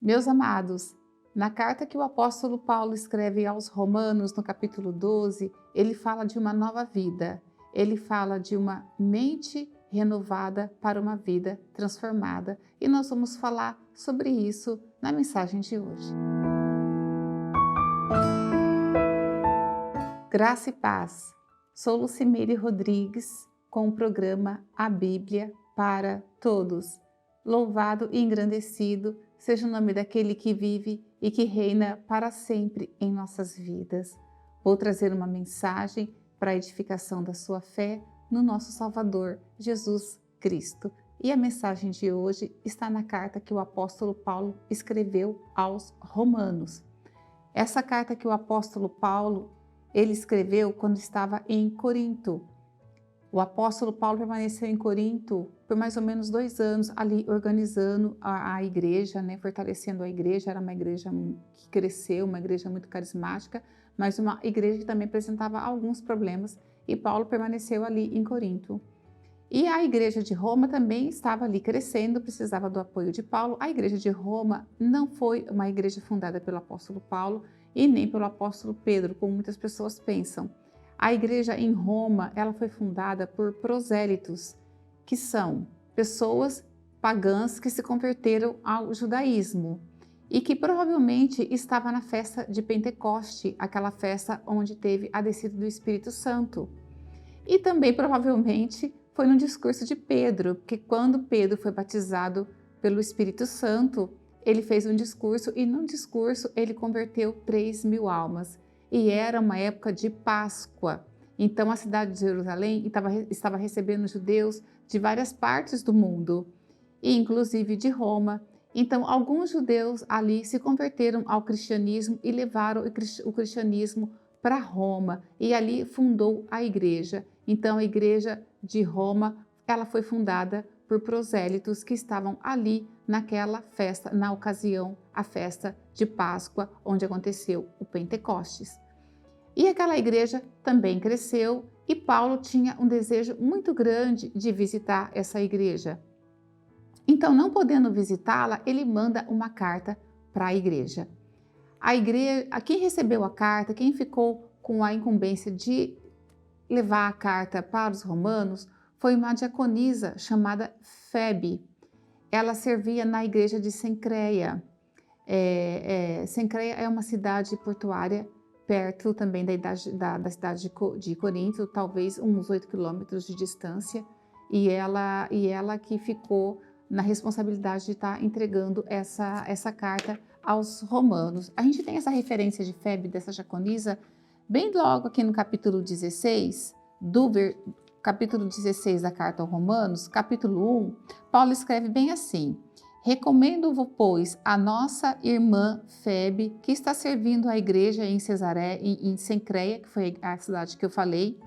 Meus amados, na carta que o apóstolo Paulo escreve aos Romanos, no capítulo 12, ele fala de uma nova vida. Ele fala de uma mente renovada para uma vida transformada. E nós vamos falar sobre isso na mensagem de hoje. Graça e paz. Sou Lucimeire Rodrigues, com o programa A Bíblia para Todos. Louvado e engrandecido seja o nome daquele que vive e que reina para sempre em nossas vidas. Vou trazer uma mensagem para a edificação da sua fé no nosso Salvador, Jesus Cristo. E a mensagem de hoje está na carta que o apóstolo Paulo escreveu aos Romanos. Essa carta que o apóstolo Paulo ele escreveu quando estava em Corinto. O apóstolo Paulo permaneceu em Corinto por mais ou menos 2 anos, ali organizando a igreja, fortalecendo a igreja. Era uma igreja que cresceu, uma igreja muito carismática, mas uma igreja que também apresentava alguns problemas, e Paulo permaneceu ali em Corinto. E a igreja de Roma também estava ali crescendo, precisava do apoio de Paulo. A igreja de Roma não foi uma igreja fundada pelo apóstolo Paulo e nem pelo apóstolo Pedro, como muitas pessoas pensam. A igreja em Roma, ela foi fundada por prosélitos, que são pessoas pagãs que se converteram ao judaísmo e que provavelmente estava na festa de Pentecoste, aquela festa onde teve a descida do Espírito Santo. E também provavelmente foi no discurso de Pedro, porque quando Pedro foi batizado pelo Espírito Santo, ele fez um discurso e no discurso ele converteu 3.000 almas. E era uma época de Páscoa. Então a cidade de Jerusalém estava recebendo judeus de várias partes do mundo, e inclusive de Roma. Então alguns judeus ali se converteram ao cristianismo e levaram o cristianismo para Roma, e ali fundou a igreja. Então a igreja de Roma, ela foi fundada por prosélitos que estavam ali naquela festa, na ocasião, a festa de Páscoa, onde aconteceu o Pentecostes. E aquela igreja também cresceu e Paulo tinha um desejo muito grande de visitar essa igreja. Então, não podendo visitá-la, ele manda uma carta para a igreja. Quem recebeu a carta, quem ficou com a incumbência de levar a carta para os romanos, foi uma diaconisa chamada Febe. Ela servia na igreja de Cencreia. Cencreia é uma cidade portuária perto também da cidade de Corinto, talvez uns 8 quilômetros de distância, e ela que ficou na responsabilidade de estar entregando essa carta aos romanos. A gente tem essa referência de Febe, dessa diaconisa, bem logo aqui no capítulo 16, capítulo 16 da carta aos Romanos, capítulo 1, Paulo escreve bem assim: recomendo-vos, pois, a nossa irmã Febe, que está servindo a igreja em Cencreia, que foi a cidade que eu falei,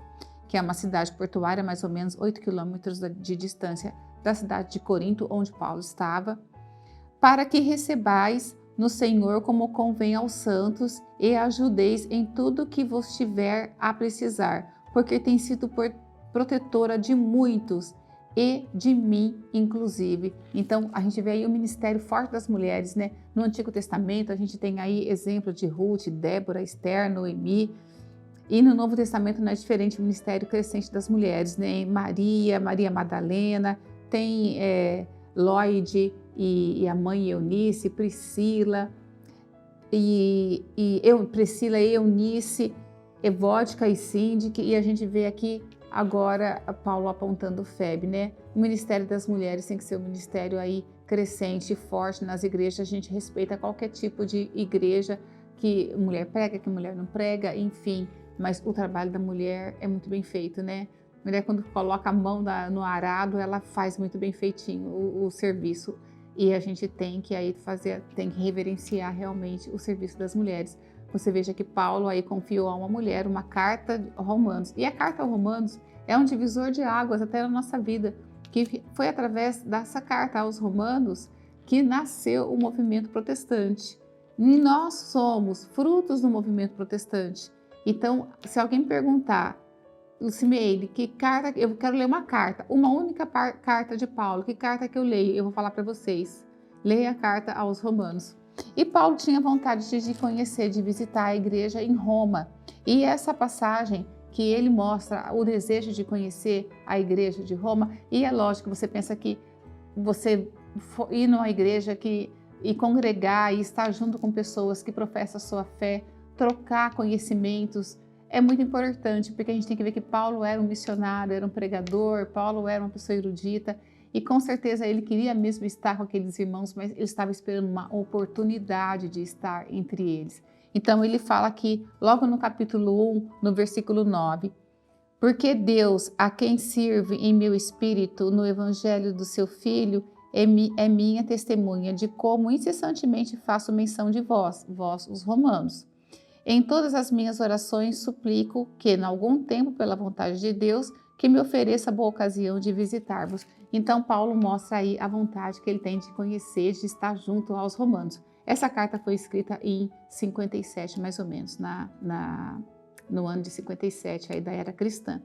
que é uma cidade portuária, mais ou menos 8 quilômetros de distância da cidade de Corinto, onde Paulo estava, para que recebais no Senhor como convém aos santos e ajudeis em tudo que vos tiver a precisar, porque tem sido protetora de muitos e de mim, inclusive. Então, a gente vê aí o ministério forte das mulheres, No Antigo Testamento, a gente tem aí exemplo de Ruth, Débora, Esther, Noemi. E no Novo Testamento não é diferente o ministério crescente das mulheres, Maria Madalena, tem Lloyd e a mãe Eunice, Priscila e Eunice, Evódica e Síndique, e a gente vê aqui agora Paulo apontando Febe, O ministério das mulheres tem que ser um ministério aí crescente, forte nas igrejas. A gente respeita qualquer tipo de igreja, que mulher prega, que mulher não prega, enfim, mas o trabalho da mulher é muito bem feito, A mulher, quando coloca a mão no arado, ela faz muito bem feitinho o serviço, e a gente tem que reverenciar realmente o serviço das mulheres. Você veja que Paulo aí confiou a uma mulher uma carta aos Romanos. E a carta aos Romanos é um divisor de águas até na nossa vida, que foi através dessa carta aos Romanos que nasceu o movimento protestante. E nós somos frutos do movimento protestante. Então, se alguém perguntar, Lucimeire, que carta, eu quero ler uma carta, uma única carta de Paulo, que carta que eu leio? Eu vou falar para vocês, leia a carta aos Romanos. E Paulo tinha vontade de conhecer, de visitar a igreja em Roma. E essa passagem que ele mostra o desejo de conhecer a igreja de Roma, e é lógico, você pensa que você ir numa igreja e congregar e estar junto com pessoas que professam a sua fé, trocar conhecimentos, é muito importante, porque a gente tem que ver que Paulo era um missionário, era um pregador, Paulo era uma pessoa erudita, e com certeza ele queria mesmo estar com aqueles irmãos, mas ele estava esperando uma oportunidade de estar entre eles. Então ele fala aqui, logo no capítulo 1, no versículo 9, porque Deus, a quem sirvo em meu espírito no evangelho do seu Filho, é minha testemunha de como incessantemente faço menção de vós, os romanos. Em todas as minhas orações suplico que, em algum tempo, pela vontade de Deus, que me ofereça boa ocasião de visitar-vos. Então Paulo mostra aí a vontade que ele tem de conhecer, de estar junto aos romanos. Essa carta foi escrita em 57, mais ou menos, no ano de 57, aí da era cristã.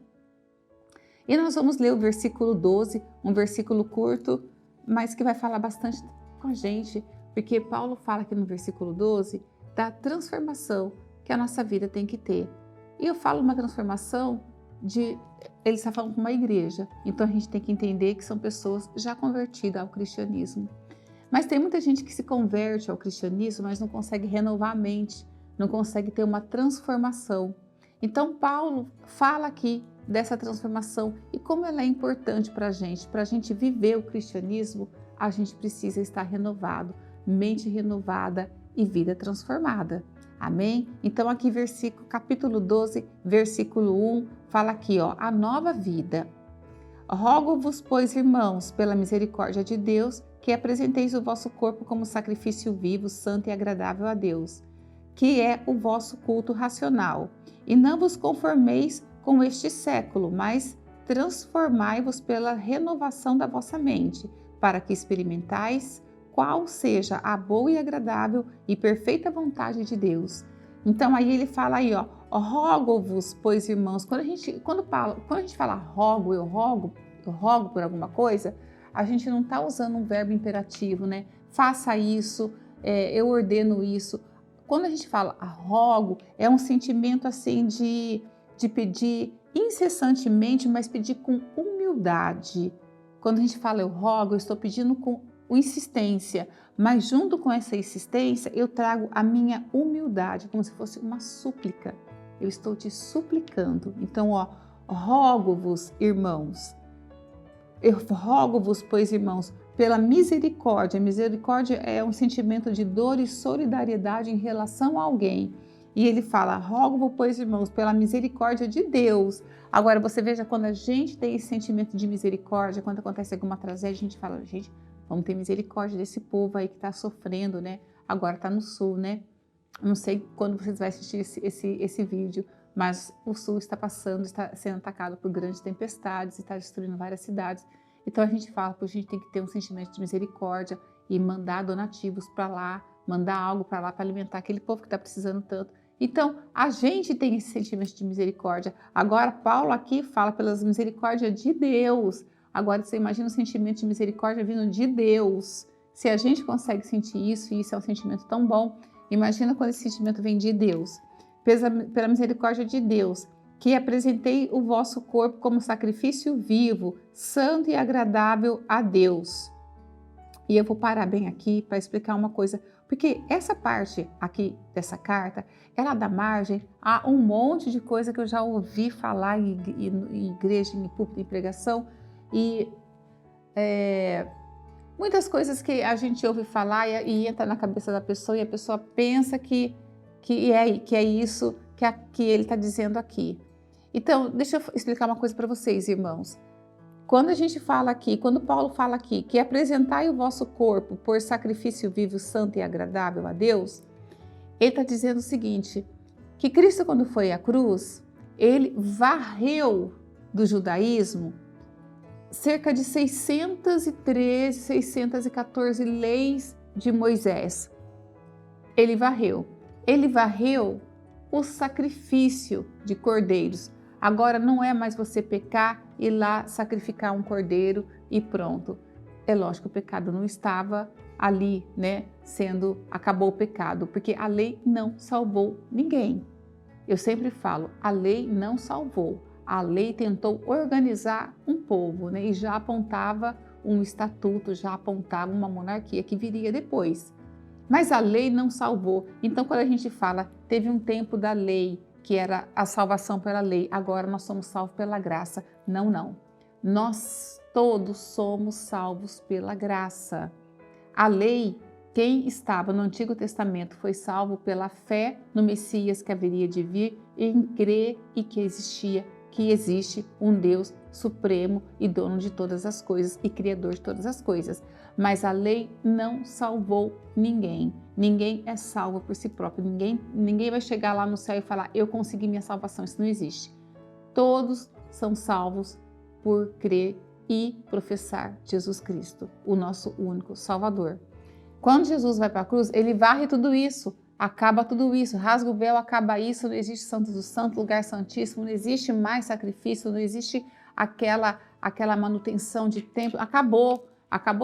E nós vamos ler o versículo 12, um versículo curto, mas que vai falar bastante com a gente, porque Paulo fala aqui no versículo 12 da transformação que a nossa vida tem que ter. E eu falo uma transformação ele está falando com uma igreja, então a gente tem que entender que são pessoas já convertidas ao cristianismo. Mas tem muita gente que se converte ao cristianismo, mas não consegue renovar a mente, não consegue ter uma transformação. Então Paulo fala aqui dessa transformação e como ela é importante para a gente viver o cristianismo, a gente precisa estar renovado, mente renovada e vida transformada. Amém? Então aqui capítulo 12, versículo 1, fala aqui, a nova vida. Rogo-vos, pois, irmãos, pela misericórdia de Deus, que apresenteis o vosso corpo como sacrifício vivo, santo e agradável a Deus, que é o vosso culto racional. E não vos conformeis com este século, mas transformai-vos pela renovação da vossa mente, para que experimentais qual seja a boa e agradável e perfeita vontade de Deus. Então aí ele fala aí, rogo-vos, pois irmãos, quando a gente fala rogo, eu rogo por alguma coisa, a gente não está usando um verbo imperativo, né? Faça isso, eu ordeno isso. Quando a gente fala rogo, é um sentimento assim de pedir incessantemente, mas pedir com humildade. Quando a gente fala eu rogo, eu estou pedindo com insistência, mas junto com essa insistência eu trago a minha humildade, como se fosse uma súplica. Eu estou te suplicando. Então, rogo-vos, irmãos. Eu rogo-vos, pois, irmãos, pela misericórdia. Misericórdia é um sentimento de dor e solidariedade em relação a alguém. E ele fala, rogo-vos, pois, irmãos, pela misericórdia de Deus. Agora, você veja, quando a gente tem esse sentimento de misericórdia, quando acontece alguma tragédia, a gente fala, gente, vamos ter misericórdia desse povo aí que está sofrendo, né? Agora está no sul, né? Não sei quando vocês vão assistir esse vídeo, mas o sul está sendo atacado por grandes tempestades e está destruindo várias cidades. Então a gente fala, a gente tem que ter um sentimento de misericórdia e mandar donativos para lá, mandar algo para lá para alimentar aquele povo que está precisando tanto. Então a gente tem esse sentimento de misericórdia. Agora Paulo aqui fala pelas misericórdias de Deus. Agora você imagina o sentimento de misericórdia vindo de Deus. Se a gente consegue sentir isso, e isso é um sentimento tão bom, imagina quando esse sentimento vem de Deus. Pela misericórdia de Deus, que apresentei o vosso corpo como sacrifício vivo, santo e agradável a Deus. E eu vou parar bem aqui para explicar uma coisa, porque essa parte aqui dessa carta, ela dá margem a um monte de coisa que eu já ouvi falar em igreja, em púlpito, em pregação, e muitas coisas que a gente ouve falar e entra na cabeça da pessoa e a pessoa pensa que é isso que ele está dizendo aqui. Então, deixa eu explicar uma coisa para vocês, irmãos. Quando a gente fala aqui, quando Paulo fala aqui que apresentai o vosso corpo por sacrifício vivo, santo e agradável a Deus, ele está dizendo o seguinte, que Cristo, quando foi à cruz, ele varreu do judaísmo cerca de 613, 614 leis de Moisés. Ele varreu o sacrifício de cordeiros. Agora não é mais você pecar e ir lá sacrificar um cordeiro e pronto. É lógico que o pecado não estava ali, né, acabou o pecado, porque a lei não salvou ninguém. Eu sempre falo, a lei não salvou. A lei tentou organizar um povo, né, e já apontava um estatuto, já apontava uma monarquia que viria depois. Mas a lei não salvou. Então, quando a gente fala, teve um tempo da lei, que era a salvação pela lei, agora nós somos salvos pela graça. Não, não. Nós todos somos salvos pela graça. A lei, quem estava no Antigo Testamento foi salvo pela fé no Messias que haveria de vir, em crer e que existe um Deus supremo e dono de todas as coisas e criador de todas as coisas. Mas a lei não salvou ninguém. Ninguém é salvo por si próprio. Ninguém vai chegar lá no céu e falar, eu consegui minha salvação. Isso não existe. Todos são salvos por crer e professar Jesus Cristo, o nosso único Salvador. Quando Jesus vai para a cruz, ele varre tudo isso, acaba tudo isso, rasga o véu, acaba isso, não existe Santo do Santo, lugar santíssimo, não existe mais sacrifício, não existe aquela manutenção de templo, acabou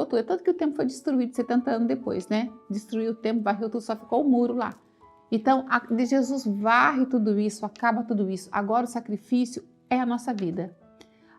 tudo. É tanto que o templo foi destruído 70 anos depois, né? Destruiu o templo, varreu tudo, só ficou o muro lá. Então, Jesus varre tudo isso, acaba tudo isso. Agora o sacrifício é a nossa vida.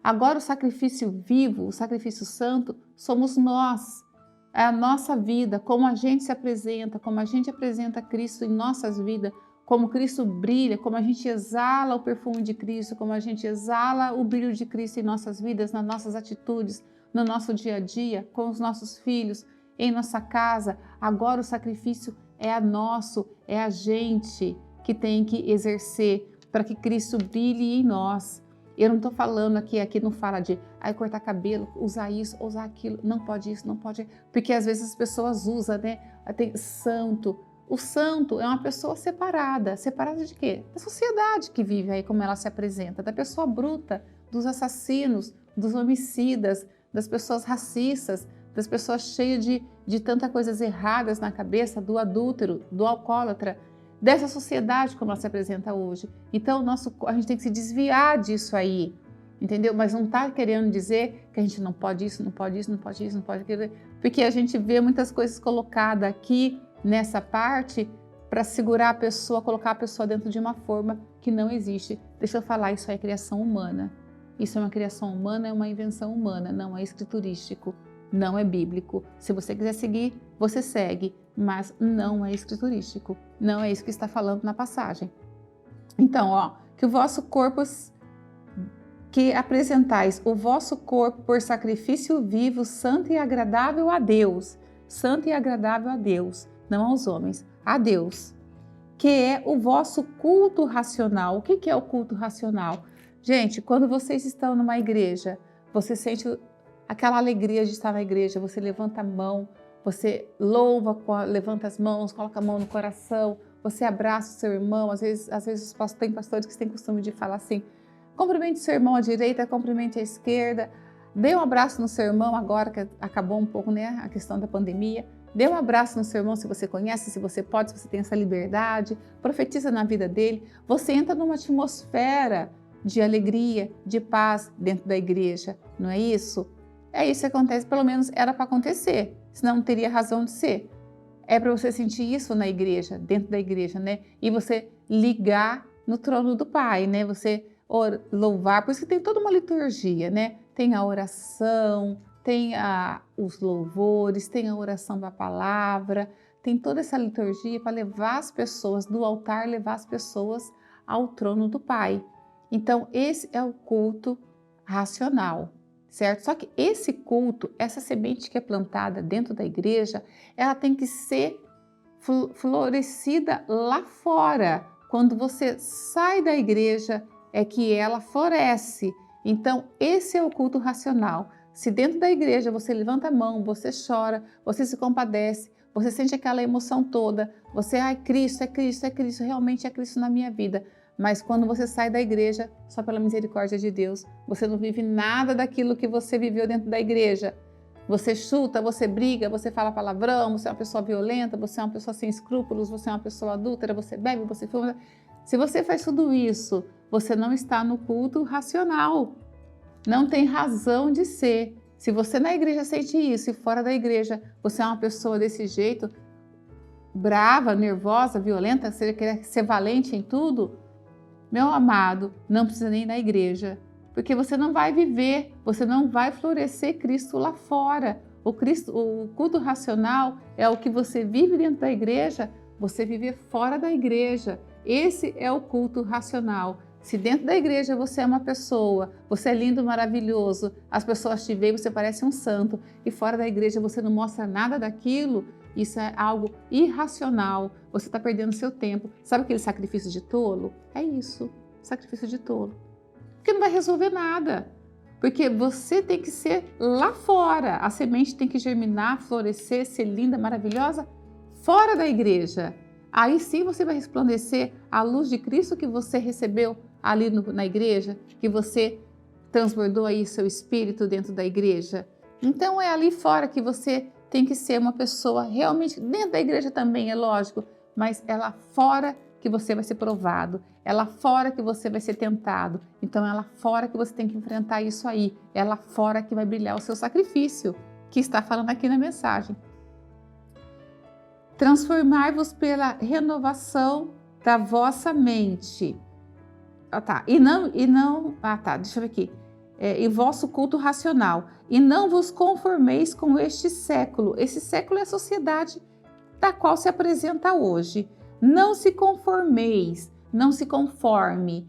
Agora o sacrifício vivo, o sacrifício santo, somos nós. É a nossa vida, como a gente se apresenta, como a gente apresenta Cristo em nossas vidas, como Cristo brilha, como a gente exala o perfume de Cristo, como a gente exala o brilho de Cristo em nossas vidas, nas nossas atitudes, no nosso dia a dia, com os nossos filhos, em nossa casa. Agora o sacrifício é nosso, é a gente que tem que exercer para que Cristo brilhe em nós. Eu não estou falando aqui não fala de cortar cabelo, usar isso, usar aquilo, não pode isso, não pode, porque às vezes as pessoas usam, né? Tem santo. O santo é uma pessoa separada de quê? Da sociedade que vive aí, como ela se apresenta, da pessoa bruta, dos assassinos, dos homicidas, das pessoas racistas, das pessoas cheias de tantas coisas erradas na cabeça, do adúltero, do alcoólatra, dessa sociedade como ela se apresenta hoje. Então, a gente tem que se desviar disso aí, entendeu? Mas não está querendo dizer que a gente não pode isso, não pode isso, não pode isso, não pode aquilo, porque a gente vê muitas coisas colocadas aqui nessa parte para segurar a pessoa, colocar a pessoa dentro de uma forma que não existe. Deixa eu falar, isso é criação humana. Isso é uma criação humana, é uma invenção humana, não é escriturístico, não é bíblico. Se você quiser seguir, você segue, mas não é escriturístico. Não é isso que está falando na passagem. Então, que o vosso corpo, que apresentais o vosso corpo por sacrifício vivo, santo e agradável a Deus. Santo e agradável a Deus, não aos homens, a Deus. Que é o vosso culto racional. O que é o culto racional? Gente, quando vocês estão numa igreja, você sente aquela alegria de estar na igreja, você levanta a mão, você louva, levanta as mãos, coloca a mão no coração, você abraça o seu irmão. Às vezes tem pastores que têm costume de falar assim, cumprimente o seu irmão à direita, cumprimente à esquerda, dê um abraço no seu irmão agora que acabou um pouco, né, a questão da pandemia. Dê um abraço no seu irmão se você conhece, se você pode, se você tem essa liberdade, profetiza na vida dele. Você entra numa atmosfera de alegria, de paz dentro da igreja, não é isso? É isso que acontece, pelo menos era para acontecer, senão não teria razão de ser. É para você sentir isso na igreja, dentro da igreja, né? E você ligar no trono do Pai, né? Você louvar, por isso que tem toda uma liturgia, né? Tem a oração, tem os louvores, tem a oração da palavra, tem toda essa liturgia para levar as pessoas do altar, levar as pessoas ao trono do Pai. Então, esse é o culto racional, certo? Só que esse culto, essa semente que é plantada dentro da igreja, ela tem que ser florescida lá fora. Quando você sai da igreja, é que ela floresce. Então, esse é o culto racional. Se dentro da igreja você levanta a mão, você chora, você se compadece, você sente aquela emoção toda, você, Cristo, é Cristo, é Cristo, realmente é Cristo na minha vida. Mas quando você sai da igreja, só pela misericórdia de Deus, você não vive nada daquilo que você viveu dentro da igreja. Você chuta, você briga, você fala palavrão, você é uma pessoa violenta, você é uma pessoa sem escrúpulos, você é uma pessoa adúltera, você bebe, você fuma. Se você faz tudo isso, você não está no culto racional. Não tem razão de ser. Se você na igreja sente isso e fora da igreja você é uma pessoa desse jeito, brava, nervosa, violenta, você quer ser valente em tudo, meu amado, não precisa nem ir na igreja, porque você não vai viver, você não vai florescer Cristo lá fora. O culto racional é o que você vive dentro da igreja, você vive fora da igreja. Esse é o culto racional. Se dentro da igreja você é uma pessoa, você é lindo, maravilhoso, as pessoas te veem, você parece um santo, e fora da igreja você não mostra nada daquilo, isso é algo irracional, você está perdendo seu tempo. Sabe aquele sacrifício de tolo? É isso, sacrifício de tolo. Porque não vai resolver nada. Porque você tem que ser lá fora, a semente tem que germinar, florescer, ser linda, maravilhosa, fora da igreja. Aí sim você vai resplandecer a luz de Cristo que você recebeu ali na igreja, que você transbordou aí seu espírito dentro da igreja. Então é ali fora que você tem que ser uma pessoa realmente, dentro da igreja também, é lógico, mas é lá fora que você vai ser provado, é lá fora que você vai ser tentado, então é lá fora que você tem que enfrentar isso aí, é lá fora que vai brilhar o seu sacrifício, que está falando aqui na mensagem. Transformai-vos pela renovação da vossa mente. Deixa eu ver aqui. E vosso culto racional, e não vos conformeis com este século. Esse século é a sociedade da qual se apresenta hoje. Não se conformeis, não se conforme.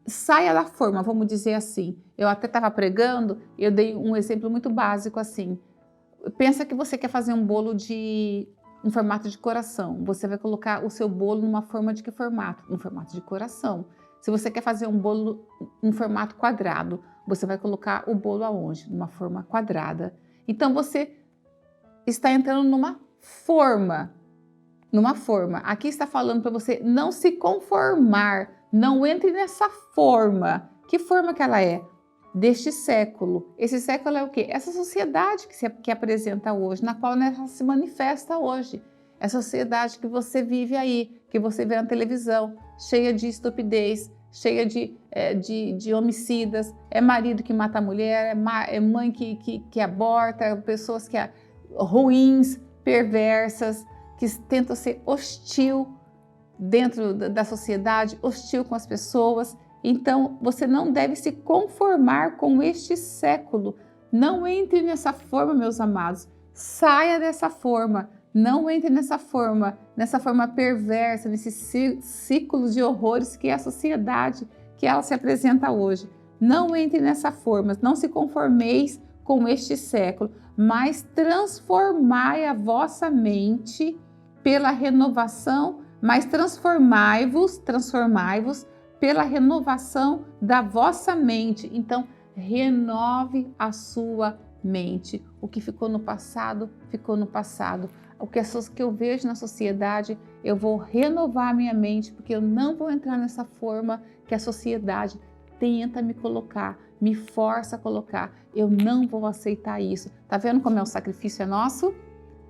Saia da forma, vamos dizer assim. Eu até estava pregando, eu dei um exemplo muito básico assim. Pensa que você quer fazer um bolo em formato de coração. Você vai colocar o seu bolo numa forma de que formato? No formato de coração. Se você quer fazer um bolo em formato quadrado, você vai colocar o bolo aonde? Numa forma quadrada. Então você está entrando numa forma. Aqui está falando para você não se conformar, não entre nessa forma. Que forma que ela é? Deste século. Esse século é o quê? Essa sociedade que apresenta hoje, na qual ela se manifesta hoje. É a sociedade que você vive aí, que você vê na televisão, cheia de estupidez, cheia de homicidas, é marido que mata a mulher, é mãe que aborta, pessoas ruins, perversas, que tentam ser hostil dentro da sociedade, hostil com as pessoas. Então, você não deve se conformar com este século. Não entre nessa forma, meus amados. Saia dessa forma. Não entre nessa forma perversa, nesse ciclo de horrores que é a sociedade que ela se apresenta hoje. Não entre nessa forma, não se conformeis com este século, mas transformai a vossa mente pela renovação, mas transformai-vos pela renovação da vossa mente. Então, renove a sua mente. O que ficou no passado, ficou no passado. O que eu vejo na sociedade, eu vou renovar a minha mente, porque eu não vou entrar nessa forma que a sociedade tenta me colocar, me força a colocar. Eu não vou aceitar isso. Tá vendo como é o sacrifício é nosso?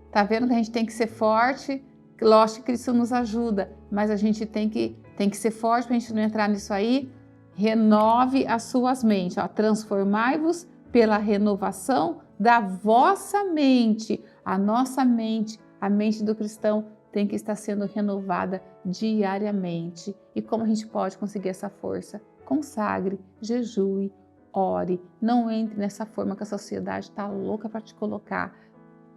Tá vendo que a gente tem que ser forte? Lógico que Cristo nos ajuda, mas a gente tem que ser forte para a gente não entrar nisso aí. Renove as suas mentes. Transformai-vos pela renovação da vossa mente. A nossa mente, a mente do cristão, tem que estar sendo renovada diariamente. E como a gente pode conseguir essa força? Consagre, jejue, ore. Não entre nessa forma que a sociedade está louca para te colocar.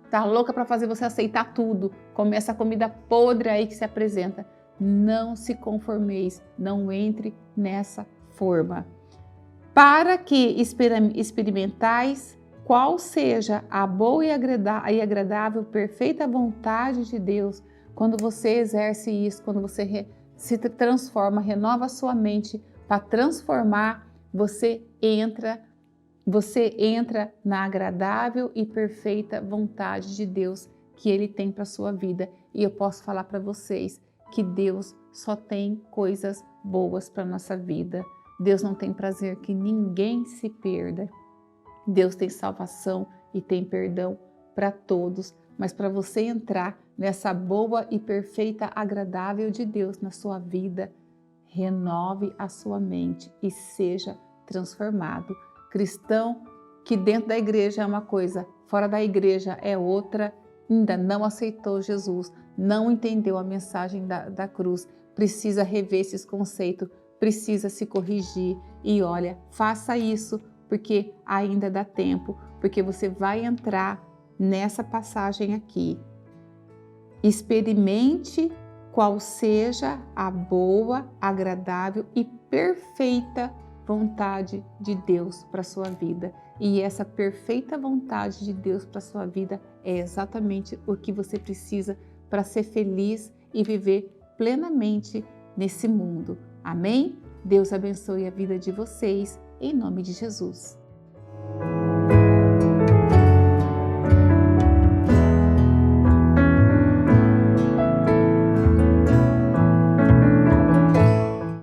Está louca para fazer você aceitar tudo. Comer essa comida podre aí que se apresenta. Não se conformeis, não entre nessa forma. Para que experimentais qual seja a boa e agradável, perfeita vontade de Deus. Quando você exerce isso, quando você se transforma, renova a sua mente para transformar, você entra na agradável e perfeita vontade de Deus que Ele tem para a sua vida. E eu posso falar para vocês que Deus só tem coisas boas para a nossa vida. Deus não tem prazer que ninguém se perda. Deus tem salvação e tem perdão para todos, mas para você entrar nessa boa e perfeita, agradável de Deus na sua vida, renove a sua mente e seja transformado. Cristão, que dentro da igreja é uma coisa, fora da igreja é outra, ainda não aceitou Jesus, não entendeu a mensagem da cruz, precisa rever esses conceitos, precisa se corrigir. E olha, faça isso, porque ainda dá tempo, porque você vai entrar nessa passagem aqui. Experimente qual seja a boa, agradável e perfeita vontade de Deus para a sua vida. E essa perfeita vontade de Deus para a sua vida é exatamente o que você precisa para ser feliz e viver plenamente nesse mundo. Amém? Deus abençoe a vida de vocês, em nome de Jesus.